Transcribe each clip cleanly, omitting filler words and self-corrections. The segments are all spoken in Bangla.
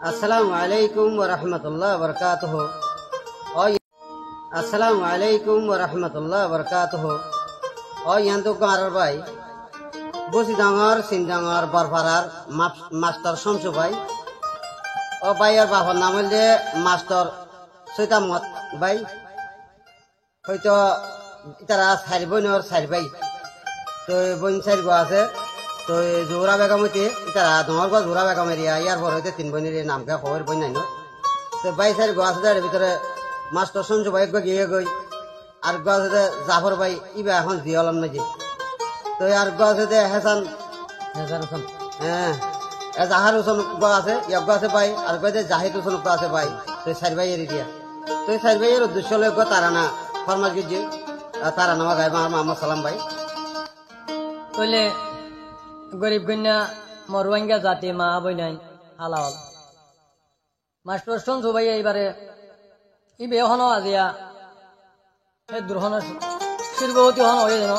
আসসালামু আলাইকুম ওয়া রাহমাতুল্লাহি ওয়া বারাকাতুহু। আসসালামু আলাইকুম ওয়া রাহমাতুল্লাহি ওয়া বারাকাতুহু। ইয়ান্তু গাঁর ভাই বসি ডাঙর সিন ডাঙর বরপাড়ার মাস্টার শমসু ভাই। ভাইয়ের বাবার নাম হইলে মাস্টার সৈতামত ভাই। হয়তো তারা চার বোনের চার ভাই, তো বোন চার গো আছে। তো জোহরা বেগম হইতে তারা ডর গছ জোহরা বেগম এরিয়া, ইয়ার পর হইতে তিন বোনের নামকে খবর বই নাই। তো ভাই চার গো আছে, তার ভিতরে মাস্টার সঞ্জু ভাই গিয়ে গই। আর গো আছে জাফর ভাই, ইবা এখন জিয়লাম নাকি। তো আর গো আছে হেসান হোসেন, হ্যাঁ জাহার হোসেন গো আছে, ইয়াক গো আছে ভাই। আর গো জাহিদ হোসেন গো আছে ভাই। তো চার ভাই এরিয়া, তো চার ভাইয়ের উদ্দেশ্য হলে গো তারানা ফরমাস গিয়ে তারা নামা গাই মোহাম্মদ সালাম ভাই। কইলে গরিব কন্যা মরুয়াঙ্গা জাতি মা বইনাই হালাল মাস্টার সঞ্জু ভাই এইবারে ইবে হন আজিয়া সেই দুর্হন শিল্পতি হন হয়ে যেন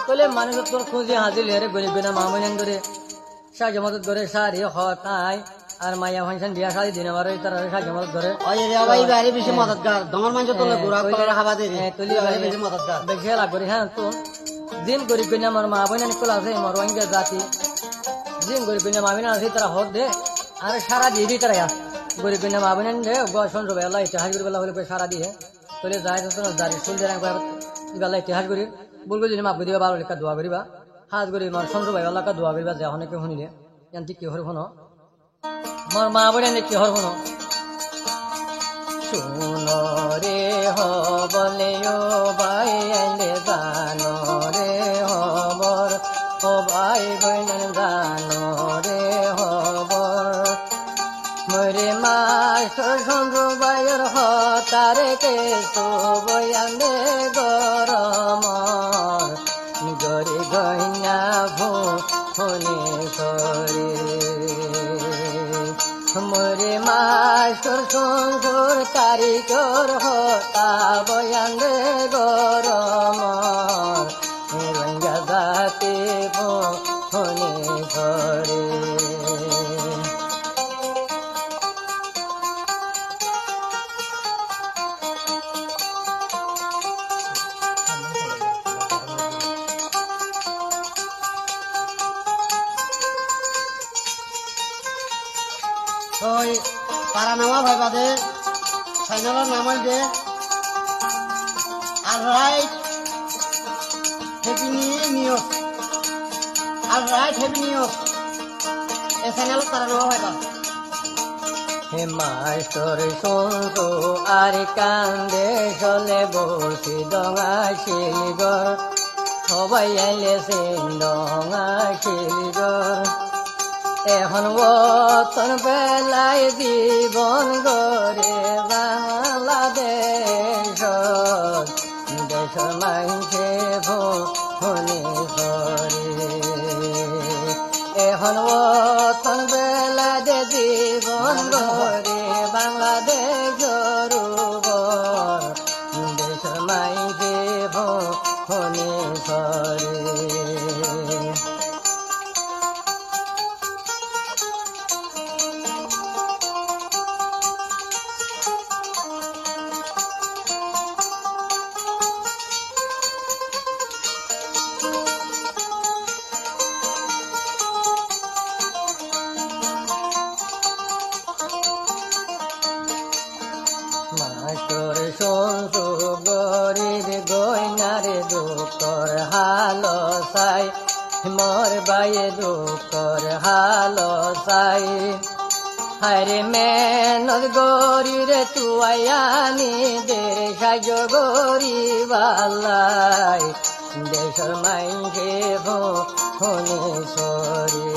কইলে মানুষ তোর খুঁজে হাজির হেরে গরিব কন্যা মা বইনান ধরে সাহায্য মদত করে সারি হতাই আর মাইয়া ফাংশন বিয়া শাদি দিন আবার তারা সাহায্য মদত করে বেশি মদতগার দমর মানুষ তোলে ঘোরা কলার হাবা দেরি তুলি বেশি মদতগার বেশি লাগ করি। হ্যাঁ তো জিন গরিব কন্যা আমার মা বইনান কুল আছে মরুয়াঙ্গা জাতি জিন গরিব কন্যা মা বইনা আছে তারা হত দে আর সারা দিয়ে দিই তারা গরিব কন্যা মা বইনান দে সঞ্জ বেলা ইতিহাস করি বেলা হলে সারা দিয়ে কইলে যাই দাঁড়ি শুল দিয়ে বেলা ইতিহাস করি বলবো যদি মাপ দিবা বারো লেখা দোয়া করিবা হাজ করি মার সঞ্জ ভাই বেলা দোয়া করিবা যে অনেকে শুনিলে জানতি কি হর শুনো মোর মা বইনান কি হর শুনো শুনো রে হবলে ও ভাই আইলে জানো রে হবর ও ভাই বইনান জানো রে হবর মরে মাস্টার সঞ্জু ভাইয়ের হতারে কেসো বয়ানে গরমর গরি গইনা ভুনে করে মরে মাস্টার সঞ্জুর কারিগর হতা বয়ানে গরমর রঙ্গা জাতি ভুনে করে। ওই তারা নামা ভাই বাদে ফাইনালের নাম হইলে আর রাইট হ্যাপি নিউ আর রাইট হ্যাপি নিউ এ ফাইনাল তারা নামা ভাই বাদ হে মাস্টার সঞ্জু আর কান্দে চলে বসি ডঙা শিলগর সবাই আইলে সেন ডঙা শিলগর এখন বতন বেলাই জীবন গরে বাংলাদেশ দেশের মাইছে ভুনি করে এখন বতন বেলা যে জীবন গরে বাংলাদেশ দেশের মাইছে ভুনি করে। মাস্টার সঞ্জু গরিব গয়নারে দুঃখর হাল চাই মোর বাইয়ে দুঃখর হাল চাই হারে মেহনত গরি রে তুয়ানি দে সাজ গরি বালাই দেশের মাইকে ভুনি সরি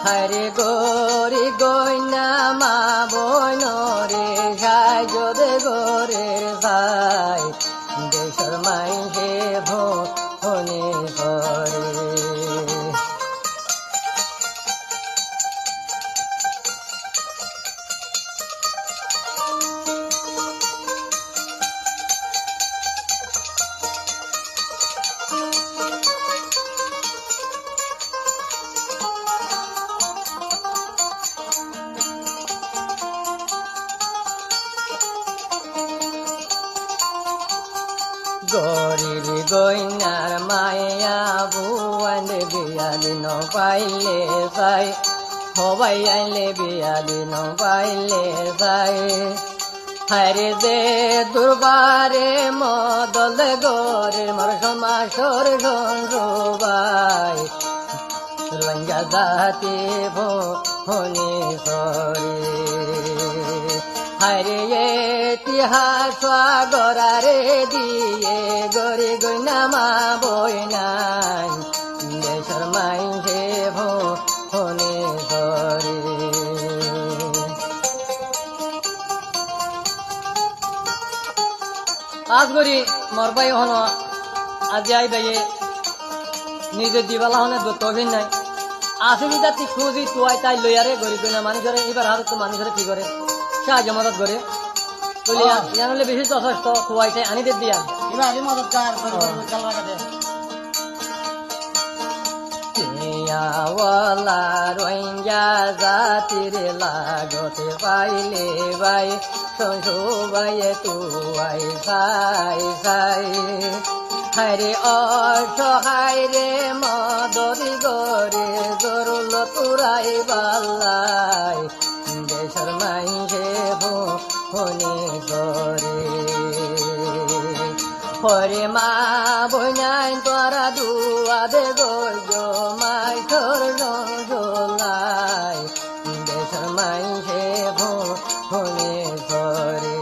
হারে গরি গয়না মা বইনরে সাজ দে গরের ভাই দেশের মাইকে ভুনি সরি। গরিব গইনার মায়া বুয়ালে বিয়া দিন পাইলে যাই সবাই আইলে বিয়া দিন পাইলে যাই হারে দে দুর্বারে মদল গরে মর সমাসর সবাই রঙ্গা জাতি ভনে সরে হারে ইতিহাস গরারে দিয়ে গরি গইনা মা বইনাই দেশর মাইছে ভনে সরে আজ করি মরবাই হন আজ আই বাইয়ে নিজে দিবালা হনে তবিন নাই আসবি জাতি খুঁজি তুয়াই তাই লইয়ারে গরিব না মানুষের এবার হাতে তো মানুষের কি করে সাহায্য মদত করে তুলিয়া জানলে বেশি যথেষ্ট তুয়াই তাই আনি দিয়া এবার আগে মদত কার চাল রাখাতে ওয়ালা রোহিঙ্গা জাতির লাগতে পাইলে বাই সবাই তুয়াই সাই সাই হারে অসহায় রে মদরি গরে জরুল তুরাই বাল্লাই দেশর মাইছে ফোনে করে হরে মা বইনাই তোরা দুয়া দে গজ মাই তোর জোলাই দেশর মাইছে ফোনে করে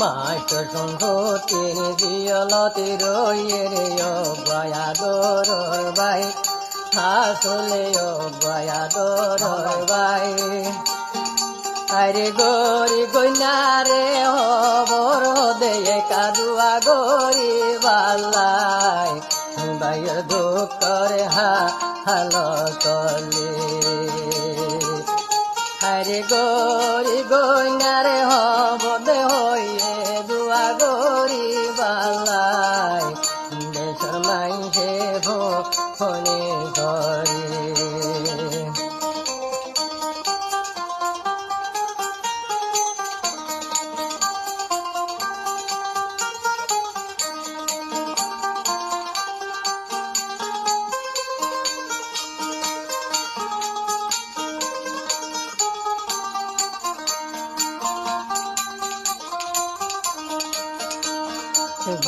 মাস্টার সংঘতির জিয়লতি রইয়ের গয়া দোর বাই আসলে গয়া দোর বাই আরে গরি গইনারে হবর দে কাদুয়া গরি বালাই বাইয়ের দুঃখ করে হাল তলে হারে গরি গইনারে হবদে হইয়ে দুয়া গরি বালাই দেশর মাইছে ফোনে করে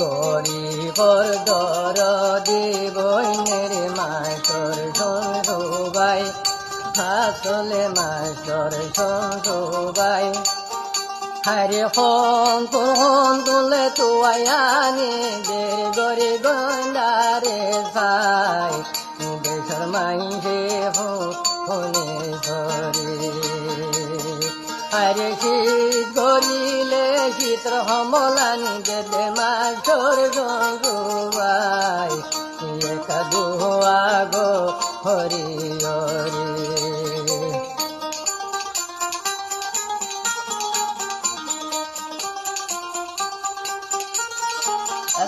গরিবর দর দিবইনের মাস্টর সবাই আসলে মাস্টর সবাই হারে হন তুলে তুয়ানি দের গরি গন্ডারে সাই দেশর মাইছে ফোনে ধরে হারে শীত গরিলে শীতর হমলানি দেদে মাস্টর সবাই একা দুয়া গো হরি হরি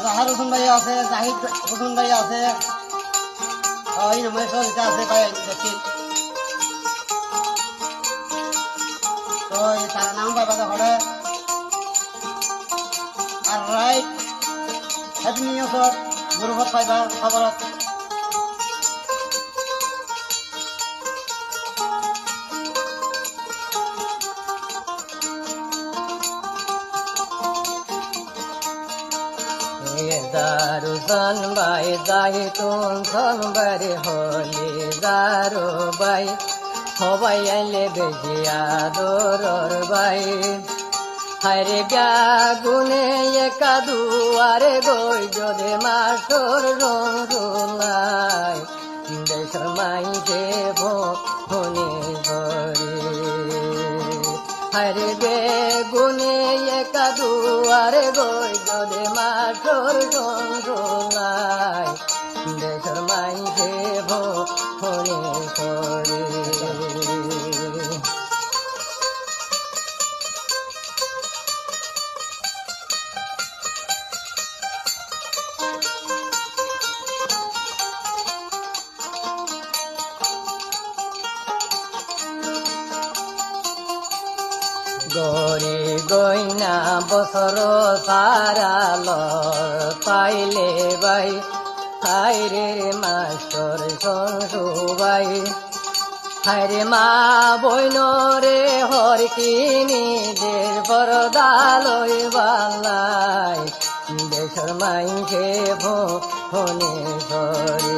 জাহার হোসেন ভাই আছে জাহিদ হোসেন ভাই আছে ওই নময় সহযোগিতা আছে ভাই দেখি তো তার নাম বাবা ঘরে আর রাইট হ্যাপি নিউ ইয়ার গুরুভত পাইবা খবরত दारू बाई दाही तुम बारे होली दारू बाई সবাই আইলে বেজিয়া দোর বাই হারে ব্যাগুনে একা দুয়ারে গই যদি মাসর রঙলাই দেশর মাইছে ফোনে ধরে হারে বেগুনে একা দুয়ারে গই যদি মাসর রঙলাই দেশর মাইছে ফোনে ধরে গরি গইনা বছর সারাল পাইলে ভাই হাইরে মাস্টর সবাই হাইরে মা বইন রে হর কিনি দের পরদালই বাংলাই দেশর মাইকে ফোনে ধরে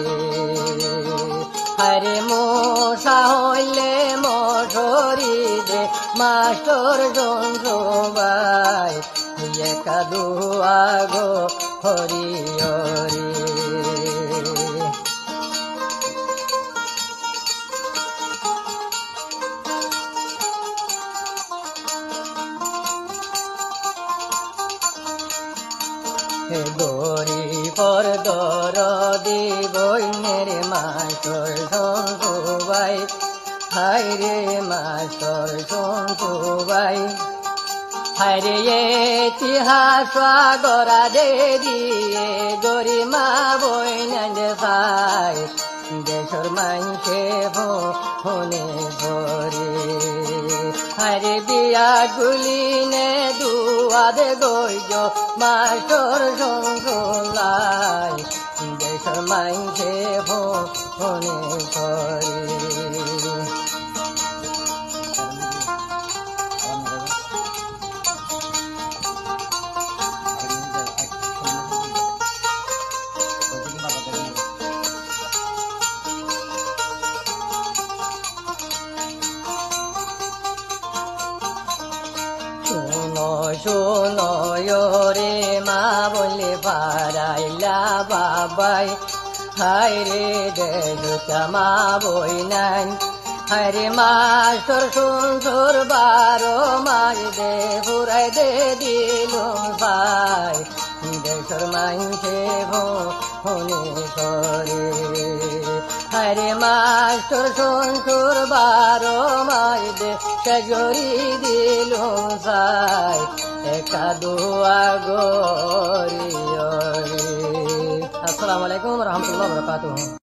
হাইরে মশা হইলে মশরি দে মাস্টর সবাই একা দুয়া গো হরি হরি গরি পর দর বইনের মাস্টর সবাই হাইরে মাস্টর সবাই হাইরে ইতিহাস গড়া দে দিয়ে গরি মা বইন ভাই দেশর মাইকে ফোনে ধরে হাইরে বিয়া গুলিনে দুয়াদে গইজ মাস্টর সঙ্গলাই দেশর মাইকে ফোনে ধরে শোনো রে মা বলে পারাইলা বাবাই হাইরে দেশটা মা বই নাই হাইরে মাস্টর সুন্দর 12 মাস দে পুরাই দে দিল ভাই দেশর মাইকে ফোনে করে হাইরে মাস্টর সুন্দর 12 মাস দে সজরি দিল ভাই একা দুয়া গরি আসসালামু আলাইকুম রহমতুল্লাহ বরকাতুহু।